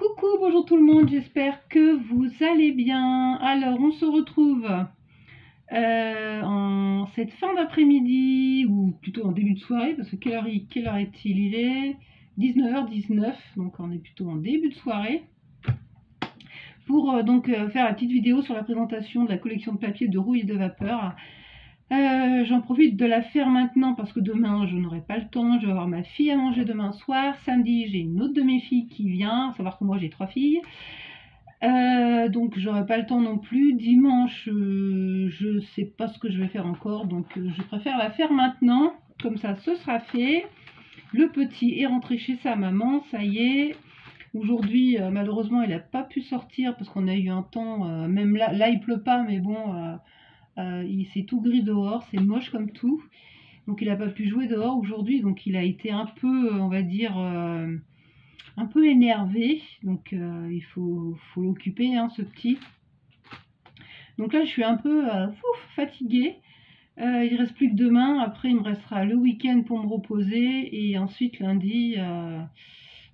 Coucou, bonjour tout le monde, j'espère que vous allez bien. Alors, on se retrouve en cette fin d'après-midi, ou plutôt en début de soirée, parce que quelle heure est-il? Il est 19h19, donc on est plutôt en début de soirée, pour faire la petite vidéo sur la présentation de la collection de papier de rouille et de vapeur. J'en profite de la faire maintenant parce que demain je n'aurai pas le temps, je vais avoir ma fille à manger demain soir. Samedi j'ai une autre de mes filles qui vient, à savoir que moi j'ai 3 filles. Donc j'aurai pas le temps non plus. Dimanche je sais pas ce que je vais faire encore, donc je préfère la faire maintenant, comme ça ce sera fait. Le petit est rentré chez sa maman, ça y est. Aujourd'hui malheureusement il n'a pas pu sortir parce qu'on a eu un temps, même là il pleut pas, mais bon, c'est tout gris dehors, c'est moche comme tout. Donc il n'a pas pu jouer dehors aujourd'hui, donc il a été un peu, on va dire, un peu énervé. Donc il faut l'occuper, hein, ce petit. Donc là je suis un peu fatiguée. Il reste plus que demain, après il me restera le week-end pour me reposer, et ensuite lundi,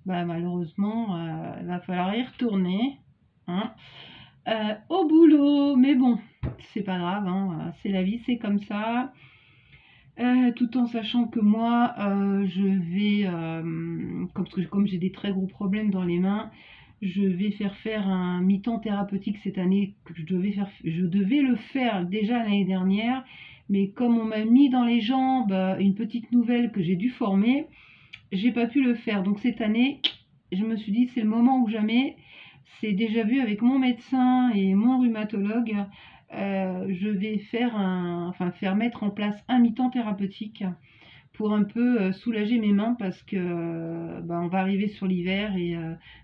malheureusement, il va falloir y retourner, hein, au boulot. Mais bon, c'est pas grave, hein, c'est la vie, c'est comme ça. Tout en sachant que moi, je vais, comme j'ai des très gros problèmes dans les mains, je vais faire un mi-temps thérapeutique cette année. Que je devais le faire déjà l'année dernière, mais comme on m'a mis dans les jambes une petite nouvelle que j'ai dû former, j'ai pas pu le faire. Donc cette année, je me suis dit c'est le moment ou jamais. C'est déjà vu avec mon médecin et mon rhumatologue. Je vais faire mettre en place un mi-temps thérapeutique pour un peu soulager mes mains, parce que on va arriver sur l'hiver, et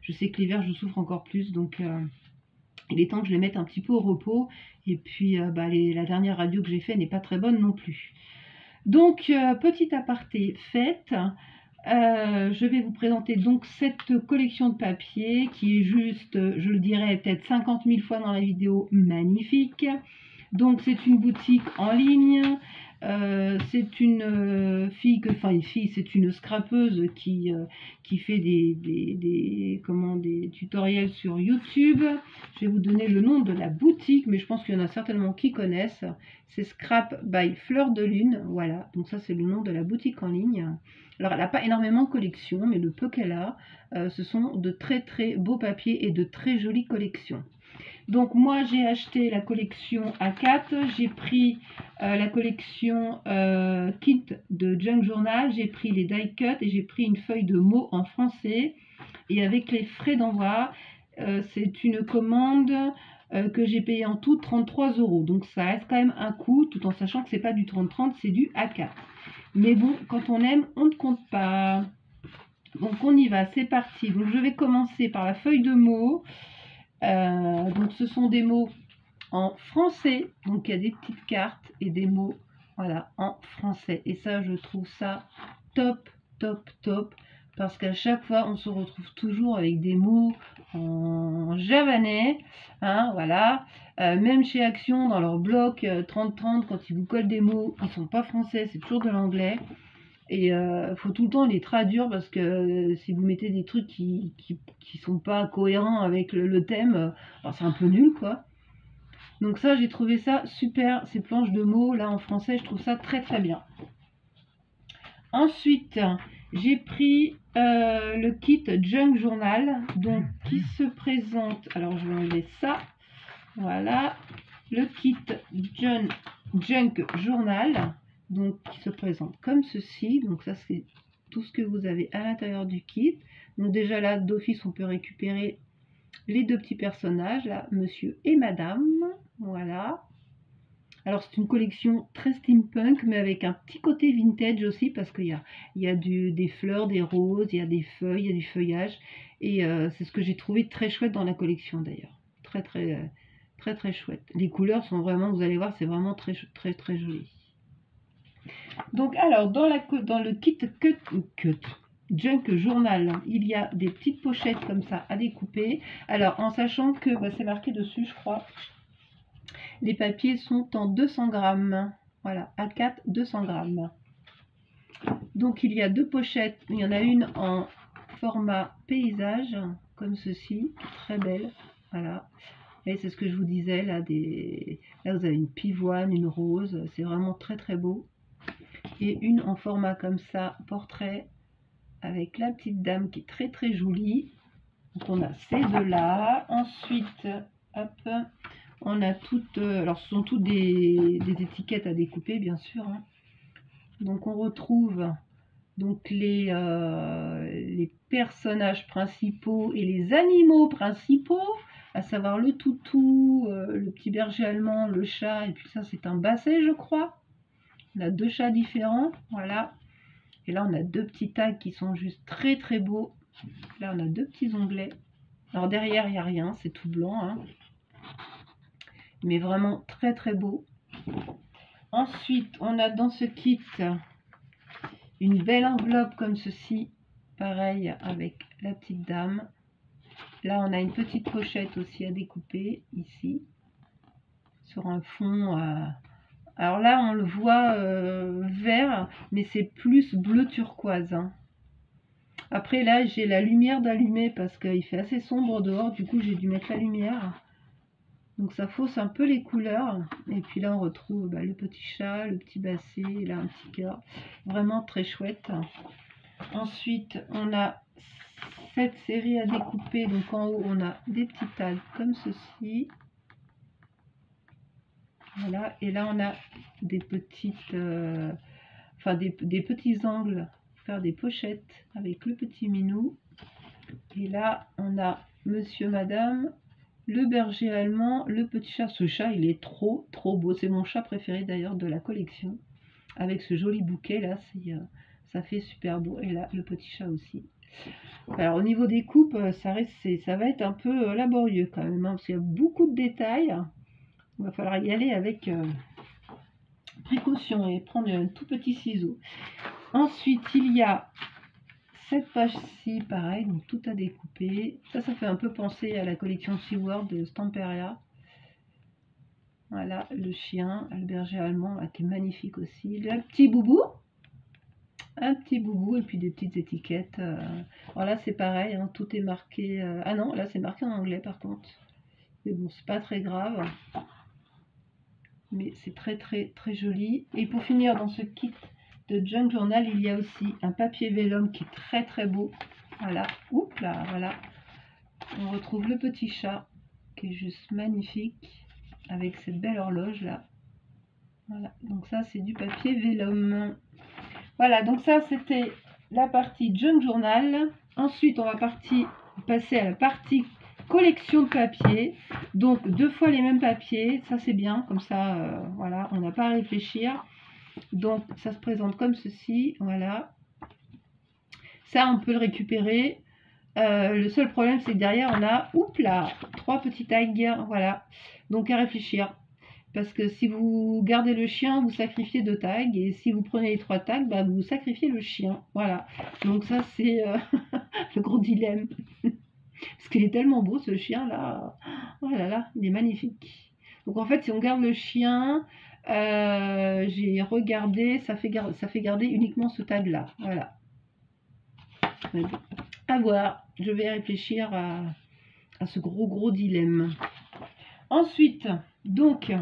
je sais que l'hiver je souffre encore plus, donc il est temps que je les mette un petit peu au repos. Et puis la dernière radio que j'ai faite n'est pas très bonne non plus. Donc petit aparté faite. Je vais vous présenter donc cette collection de papier qui est juste, je le dirais peut-être 50 000 fois dans la vidéo, magnifique. Donc c'est une boutique en ligne. C'est une fille, c'est une scrapeuse qui fait des tutoriels sur YouTube. Je vais vous donner le nom de la boutique, mais je pense qu'il y en a certainement qui connaissent. C'est Scrap by Fleur de Lune. Voilà, donc ça c'est le nom de la boutique en ligne. Alors elle n'a pas énormément de collections, mais le peu qu'elle a, ce sont de très très beaux papiers et de très jolies collections. Donc moi j'ai acheté la collection A4, j'ai pris la collection Kit de Junk Journal, j'ai pris les die cut et j'ai pris une feuille de mots en français. Et avec les frais d'envoi, c'est une commande que j'ai payée en tout 33 €. Donc ça reste quand même un coût, tout en sachant que c'est pas du 30-30, c'est du A4. Mais bon, quand on aime, on ne compte pas. Donc on y va, c'est parti. Donc je vais commencer par la feuille de mots. Donc ce sont des mots en français. Donc il y a des petites cartes et des mots, voilà, en français. Et ça, je trouve ça top, top, top. Parce qu'à chaque fois, on se retrouve toujours avec des mots en javanais, hein, voilà. Même chez Action, dans leur bloc 30-30, quand ils vous collent des mots qui ne sont pas français, c'est toujours de l'anglais. Et faut tout le temps les traduire, parce que si vous mettez des trucs qui sont pas cohérents avec le thème, c'est un peu nul, quoi. Donc ça, j'ai trouvé ça super, ces planches de mots là en français, je trouve ça très très bien. Ensuite, j'ai pris le kit Junk Journal, donc qui se présente. Alors je vais enlever ça. Voilà, le kit Junk Journal, donc qui se présente comme ceci. Donc ça, c'est tout ce que vous avez à l'intérieur du kit. Donc déjà là, d'office, on peut récupérer les deux petits personnages là, monsieur et madame. Voilà. Alors c'est une collection très steampunk, mais avec un petit côté vintage aussi, parce qu'il y a des fleurs, des roses, il y a des feuilles, il y a du feuillage. Et c'est ce que j'ai trouvé très chouette dans la collection d'ailleurs. Très très très très chouette. Les couleurs sont vraiment, vous allez voir, c'est vraiment très très très joli. Donc alors dans le kit Junk Journal, il y a des petites pochettes comme ça à découper. Alors en sachant que c'est marqué dessus, je crois, les papiers sont en 200 grammes. Voilà, A4 200 grammes. Donc il y a deux pochettes. Il y en a une en format paysage comme ceci, très belle. Voilà. Et c'est ce que je vous disais, là, là vous avez une pivoine, une rose, c'est vraiment très très beau. Et une en format comme ça, portrait, avec la petite dame qui est très très jolie. Donc on a ces deux-là. Ensuite, hop, on a toutes, alors ce sont toutes des étiquettes à découper, bien sûr. Hein. Donc on retrouve donc les personnages principaux et les animaux principaux, à savoir le toutou, le petit berger allemand, le chat, et puis ça c'est un basset je crois. On a deux chats différents, voilà. Et là on a deux petits tags qui sont juste très très beaux. Là on a deux petits onglets. Alors derrière il n'y a rien, c'est tout blanc, hein. Mais vraiment très très beau. Ensuite on a dans ce kit une belle enveloppe comme ceci, pareil avec la petite dame. Là on a une petite pochette aussi à découper ici sur un fond alors là on le voit vert, mais c'est plus bleu turquoise, hein. Après là j'ai la lumière d'allumer parce qu'il fait assez sombre dehors, du coup j'ai dû mettre la lumière, donc ça fausse un peu les couleurs. Et puis là on retrouve le petit chat, le petit basset, là un petit cœur, vraiment très chouette. Ensuite on a cette série à découper, donc en haut on a des petits tags comme ceci, voilà, et là on a des petites des petits angles pour faire des pochettes avec le petit minou. Et là on a monsieur, madame, le berger allemand, le petit chat. Ce chat il est trop beau, c'est mon chat préféré d'ailleurs de la collection, avec ce joli bouquet là, ça fait super beau. Et là le petit chat aussi. Alors au niveau des coupes, ça va être un peu laborieux quand même, hein, parce qu'il y a beaucoup de détails. Il va falloir y aller avec précaution et prendre un tout petit ciseau. Ensuite il y a cette page-ci, pareil, donc tout à découper. Ça fait un peu penser à la collection SeaWorld de Stamperia. Voilà, le chien, le berger allemand, qui est magnifique aussi. Le petit boubou, un petit boubou, et puis des petites étiquettes. Alors là, c'est pareil, hein, tout est marqué. Ah non, là, c'est marqué en anglais par contre. Mais bon, c'est pas très grave. Mais c'est très, très, très joli. Et pour finir, dans ce kit de Junk Journal, il y a aussi un papier vélum qui est très, très beau. Voilà, oups là, voilà. On retrouve le petit chat qui est juste magnifique avec cette belle horloge là. Voilà, donc ça c'est du papier vélum. Voilà, donc ça c'était la partie Junk Journal. Ensuite on va passer à la partie collection de papier. Donc 2 fois les mêmes papiers, ça c'est bien, comme ça voilà, on n'a pas à réfléchir. Donc ça se présente comme ceci, voilà. Ça on peut le récupérer. Le seul problème c'est que derrière on a, oups là, 3 petits tags, voilà. Donc à réfléchir. Parce que si vous gardez le chien, vous sacrifiez 2 tags. Et si vous prenez les 3 tags, vous sacrifiez le chien. Voilà. Donc ça, c'est le gros dilemme. Parce qu'il est tellement beau, ce chien-là. Oh là là, il est magnifique. Donc en fait, si on garde le chien, j'ai regardé, ça fait garder uniquement ce tag-là. Voilà. À voir. Je vais réfléchir à ce gros dilemme. Ensuite, donc...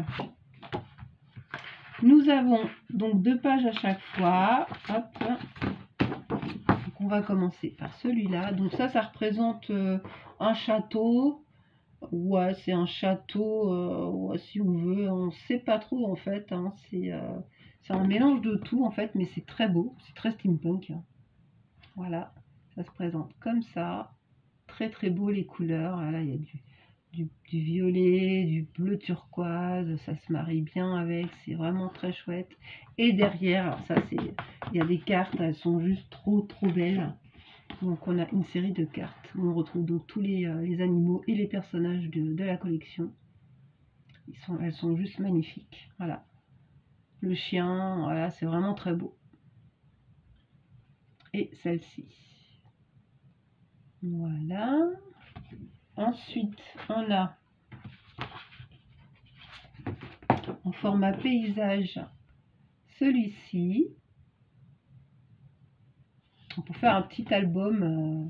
nous avons donc 2 pages à chaque fois. Hop. Donc on va commencer par celui-là. Donc ça représente un château. Ouais, c'est un château, ouais, si on veut. On ne sait pas trop en fait. Hein. C'est un mélange de tout en fait, mais c'est très beau. C'est très steampunk. Voilà, ça se présente comme ça. Très très beau les couleurs. Là, il y a du violet, du bleu turquoise, ça se marie bien avec, c'est vraiment très chouette. Et derrière, alors ça c'est, il y a des cartes, elles sont juste trop belles. Donc on a une série de cartes où on retrouve donc tous les animaux et les personnages de la collection. Elles sont juste magnifiques. Voilà, le chien, voilà, c'est vraiment très beau. Et celle-ci, voilà. Ensuite, on a en format paysage celui-ci. Pour faire un petit album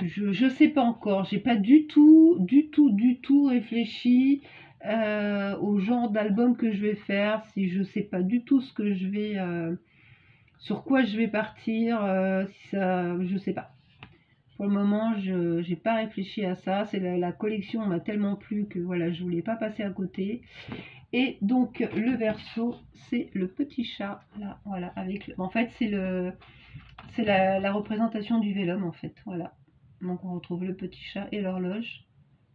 Je sais pas encore, j'ai pas du tout réfléchi au genre d'album que je vais faire, si je sais pas du tout ce que je vais, sur quoi je vais partir, si ça, je sais pas. Pour le moment, je j'ai pas réfléchi à ça. C'est la collection m'a tellement plu que voilà, je voulais pas passer à côté. Et donc le verso, c'est le petit chat là, voilà, avec en fait c'est la représentation du vélum en fait, voilà. Donc on retrouve le petit chat et l'horloge.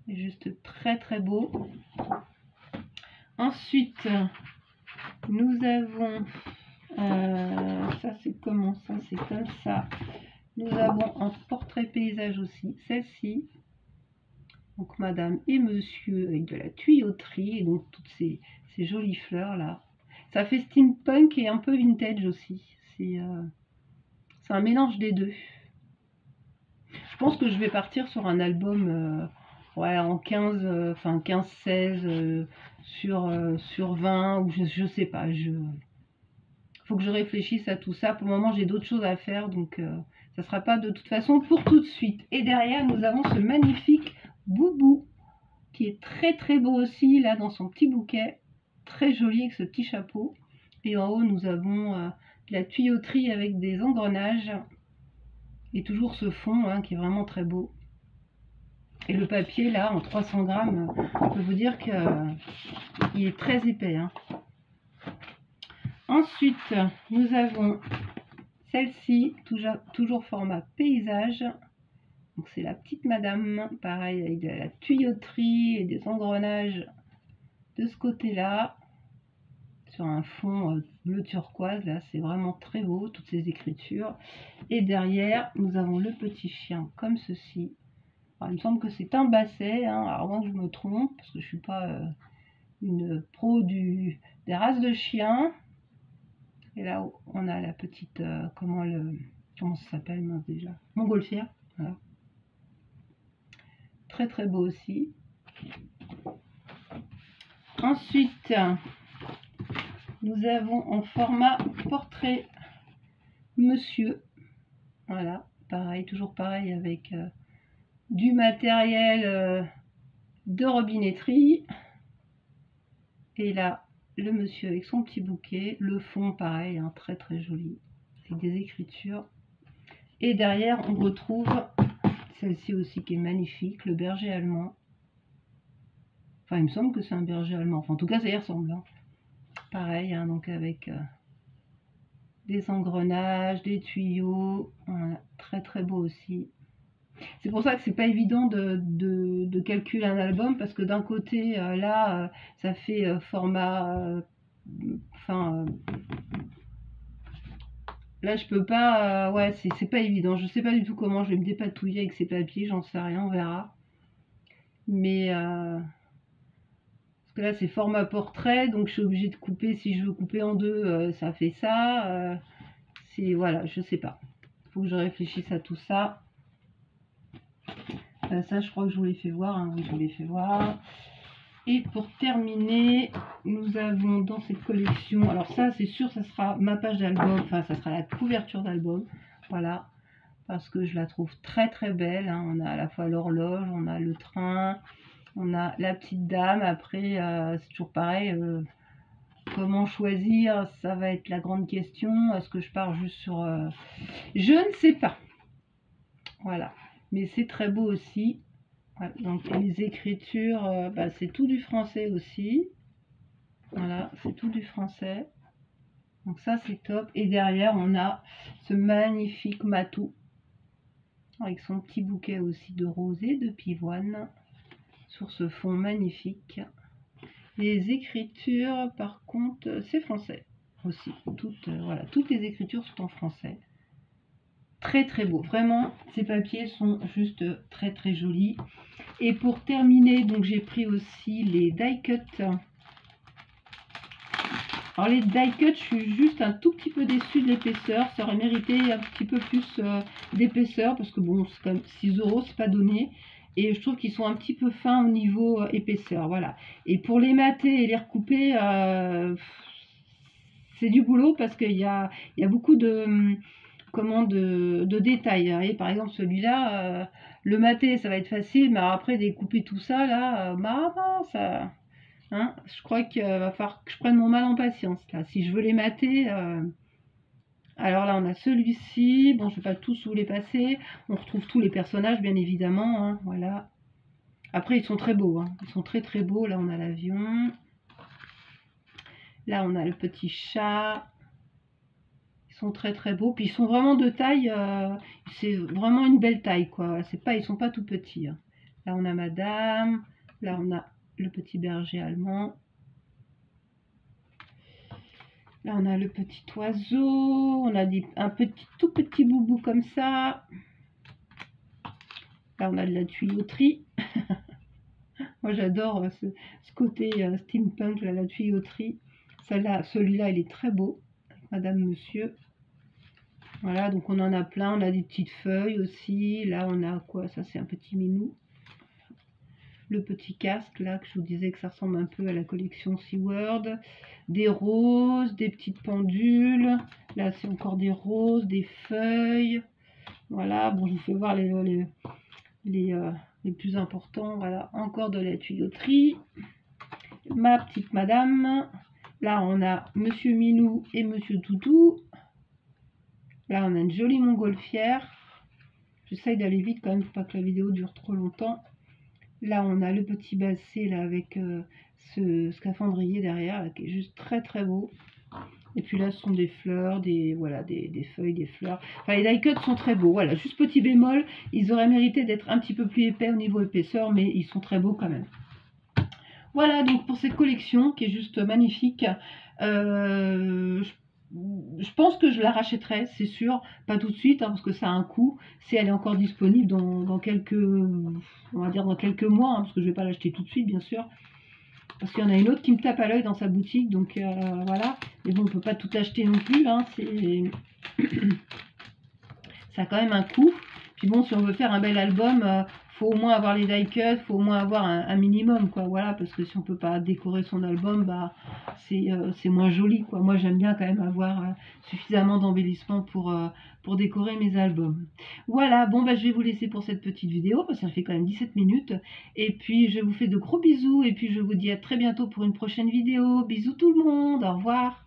C'est juste très très beau. Ensuite, nous avons ça c'est comment ça, c'est comme ça. Nous avons un portrait paysage aussi, celle-ci. Donc madame et monsieur avec de la tuyauterie et donc toutes ces jolies fleurs là. Ça fait steampunk et un peu vintage aussi. C'est un mélange des deux. Je pense que je vais partir sur un album ouais, en 15, enfin 15-16 sur 20 ou je sais pas. Faut que je réfléchisse à tout ça. Pour le moment, j'ai d'autres choses à faire donc ça sera pas de toute façon pour tout de suite. Et derrière, nous avons ce magnifique Boubou qui est très très beau aussi là dans son petit bouquet. Très joli avec ce petit chapeau. Et en haut, nous avons de la tuyauterie avec des engrenages. Et toujours ce fond hein, qui est vraiment très beau. Et le papier là en 300 grammes, je peux vous dire qu'il est très épais. Hein. Ensuite, nous avons celle-ci, toujours format paysage. Donc c'est la petite madame, pareil avec de la tuyauterie et des engrenages de ce côté-là. Sur un fond bleu turquoise, là c'est vraiment très beau, toutes ces écritures. Et derrière, nous avons le petit chien comme ceci. Alors, il me semble que c'est un basset, hein, alors avant que je me trompe, parce que je ne suis pas une pro des races de chiens. Et là, on a la petite, comment ça s'appelle déjà, montgolfière. Voilà. Très très beau aussi. Ensuite, nous avons en format portrait monsieur. Voilà, pareil, toujours pareil avec du matériel de robinetterie. Et là, le monsieur avec son petit bouquet. Le fond, pareil, hein, très très joli. Avec des écritures. Et derrière, on retrouve celle-ci aussi qui est magnifique, le berger allemand. Enfin, il me semble que c'est un berger allemand. Enfin, en tout cas, ça y ressemble. Hein. Pareil, hein, donc avec des engrenages, des tuyaux. Voilà, très très beau aussi. C'est pour ça que c'est pas évident de calculer un album parce que d'un côté, là, ça fait format. Enfin. Là, je peux pas. Ouais, c'est pas évident. Je sais pas du tout comment je vais me dépatouiller avec ces papiers. J'en sais rien, on verra. Mais. Parce que là, c'est format portrait. Donc, je suis obligée de couper. Si je veux couper en deux, ça fait ça. C'est. Voilà, je sais pas. Faut que je réfléchisse à tout ça. Ça, je crois que je vous l'ai fait voir. Hein. Oui, je vous l'ai fait voir. Et pour terminer, nous avons dans cette collection, alors ça c'est sûr, ça sera ma page d'album, enfin ça sera la couverture d'album, voilà, parce que je la trouve très très belle. Hein. On a à la fois l'horloge, on a le train, on a la petite dame, après c'est toujours pareil, comment choisir, ça va être la grande question, est-ce que je pars juste sur... Je ne sais pas, voilà, mais c'est très beau aussi. Voilà, donc les écritures, c'est tout du français aussi. Voilà, c'est tout du français. Donc ça c'est top. Et derrière on a ce magnifique matou avec son petit bouquet aussi de rosée, de pivoine sur ce fond magnifique. Les écritures par contre c'est français aussi. Voilà, toutes les écritures sont en français. Très très beau, vraiment ces papiers sont juste très très jolis. Et pour terminer, donc j'ai pris aussi les die cut. Alors les die cut, je suis juste un tout petit peu déçue de l'épaisseur, ça aurait mérité un petit peu plus d'épaisseur parce que bon, c'est quand même 6 €, c'est pas donné. Et je trouve qu'ils sont un petit peu fins au niveau épaisseur, voilà. Et pour les mater et les recouper, c'est du boulot parce qu'il y a beaucoup de comment de détails. Vous voyez, par exemple, celui-là, le mater, ça va être facile, mais après, découper tout ça, là, ça... Hein, je crois qu'il va falloir que je prenne mon mal en patience, là. Si je veux les mater... Alors là, on a celui-ci. Bon, je ne vais pas tous vous les passer. On retrouve tous les personnages, bien évidemment. Hein, voilà. Après, ils sont très beaux. Hein. Ils sont très très beaux. Là, on a l'avion. Là, on a le petit chat. Ils sont très très beaux. Puis, ils sont vraiment de taille. C'est vraiment une belle taille, quoi. Ils sont pas tout petits. Hein. Là, on a madame. Là, on a le petit berger allemand. Là, on a le petit oiseau. On a un tout petit boubou comme ça. Là, on a de la tuyauterie. Moi, j'adore ce côté steampunk, là, la tuyauterie. Celui-là, il est très beau. Madame, monsieur. Voilà, donc on en a plein. On a des petites feuilles aussi. Là, on a quoi? Ça, c'est un petit minou. Le petit casque, là, que je vous disais que ça ressemble un peu à la collection SeaWorld. Des roses, des petites pendules. Là, c'est encore des roses, des feuilles. Voilà, bon, je vous fais voir les plus importants. Voilà, encore de la tuyauterie. Ma petite madame. Là, on a Monsieur Minou et Monsieur Toutou. Là, on a une jolie montgolfière. J'essaye d'aller vite quand même, pour pas que la vidéo dure trop longtemps. Là, on a le petit basset là, avec ce scaphandrier derrière, là, qui est juste très très beau. Et puis là, ce sont des fleurs, des feuilles, des fleurs. Enfin, les die cuts sont très beaux. Voilà, juste petit bémol, ils auraient mérité d'être un petit peu plus épais au niveau épaisseur, mais ils sont très beaux quand même. Voilà donc pour cette collection qui est juste magnifique. Je pense que je la rachèterai, c'est sûr, pas tout de suite, hein, parce que ça a un coût. Si elle est encore disponible dans quelques, on va dire dans quelques mois, hein, parce que je ne vais pas l'acheter tout de suite, bien sûr. Parce qu'il y en a une autre qui me tape à l'œil dans sa boutique, donc voilà. Mais bon, on ne peut pas tout acheter non plus, hein, ça a quand même un coût. Puis bon, si on veut faire un bel album, faut au moins avoir les die cuts, faut au moins avoir un minimum, quoi. Voilà, parce que si on peut pas décorer son album, bah c'est moins joli, quoi. Moi, j'aime bien quand même avoir suffisamment d'embellissement pour décorer mes albums. Voilà, bon, bah je vais vous laisser pour cette petite vidéo, parce que ça fait quand même 17 minutes. Et puis, je vous fais de gros bisous, et puis je vous dis à très bientôt pour une prochaine vidéo. Bisous tout le monde, au revoir.